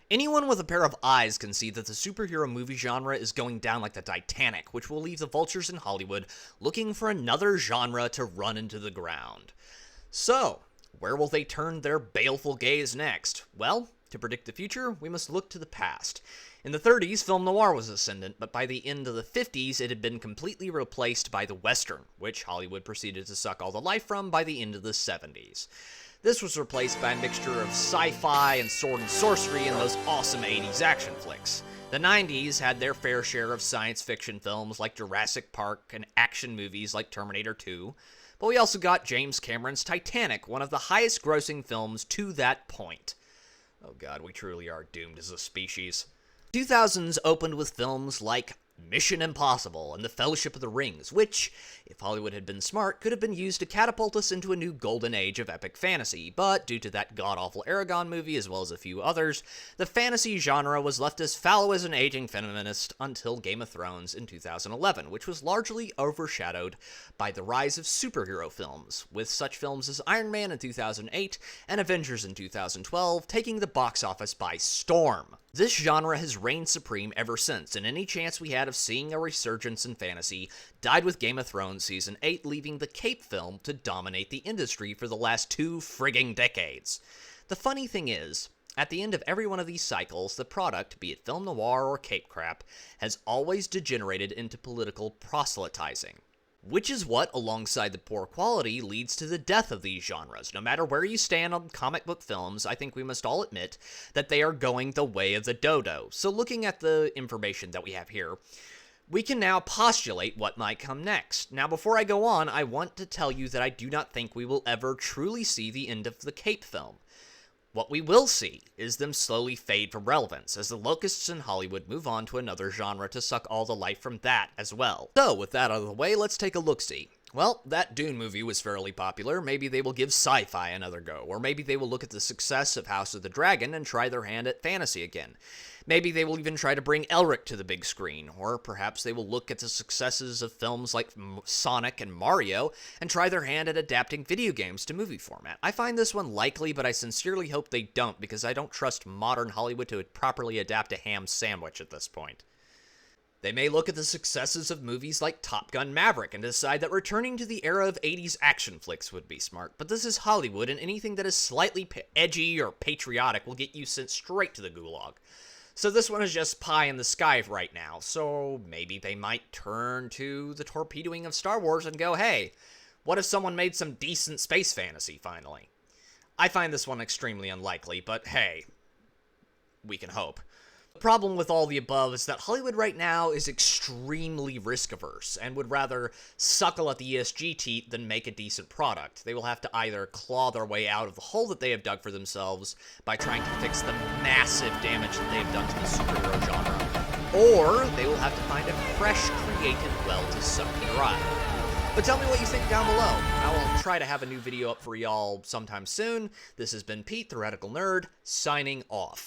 Anyone with a pair of eyes can see that the superhero movie genre is going down like the Titanic, which will leave the vultures in Hollywood looking for another genre to run into the ground. So, where will they turn their baleful gaze next? Well, to predict the future, we must look to the past. In the 30s, film noir was ascendant, but by the end of the 50s, it had been completely replaced by the Western, which Hollywood proceeded to suck all the life from by the end of the 70s. This was replaced by a mixture of sci-fi and sword and sorcery and those awesome 80s action flicks. The 90s had their fair share of science fiction films like Jurassic Park and action movies like Terminator 2, but we also got James Cameron's Titanic, one of the highest grossing films to that point. Oh god, we truly are doomed as a species. 2000s opened with films like Mission Impossible and The Fellowship of the Rings, which, if Hollywood had been smart, could have been used to catapult us into a new golden age of epic fantasy, but due to that god-awful Aragon movie as well as a few others, the fantasy genre was left as fallow as an aging feminist until Game of Thrones in 2011, which was largely overshadowed by the rise of superhero films, with such films as Iron Man in 2008 and Avengers in 2012 taking the box office by storm. This genre has reigned supreme ever since, and any chance we had of seeing a resurgence in fantasy died with Game of Thrones Season 8, leaving the Cape film to dominate the industry for the last 2 frigging decades. The funny thing is, at the end of every one of these cycles, the product, be it film noir or Cape crap, has always degenerated into political proselytizing. Which is what, alongside the poor quality, leads to the death of these genres. No matter where you stand on comic book films, I think we must all admit that they are going the way of the dodo. So looking at the information that we have here, we can now postulate what might come next. Now, before I go on, I want to tell you that I do not think we will ever truly see the end of the Cape film. What we will see is them slowly fade from relevance, as the locusts in Hollywood move on to another genre to suck all the life from that as well. So, with that out of the way, let's take a look-see. Well, that Dune movie was fairly popular. Maybe they will give Sci-Fi another go, or maybe they will look at the success of House of the Dragon and try their hand at fantasy again. Maybe they will even try to bring Elric to the big screen, or perhaps they will look at the successes of films like Sonic and Mario and try their hand at adapting video games to movie format. I find this one likely, but I sincerely hope they don't, because I don't trust modern Hollywood to properly adapt a ham sandwich at this point. They may look at the successes of movies like Top Gun Maverick and decide that returning to the era of 80s action flicks would be smart, but this is Hollywood, and anything that is slightly edgy or patriotic will get you sent straight to the gulag. So this one is just pie in the sky right now, so maybe they might turn to the torpedoing of Star Wars and go, hey, what if someone made some decent space fantasy finally? I find this one extremely unlikely, but hey, we can hope. The problem with all the above is that Hollywood right now is extremely risk-averse and would rather suckle at the ESG teat than make a decent product. They will have to either claw their way out of the hole that they have dug for themselves by trying to fix the massive damage that they have done to the superhero genre, or they will have to find a fresh, creative well to suck dry. But tell me what you think down below. I will try to have a new video up for y'all sometime soon. This has been Pete, the Radical Nerd, signing off.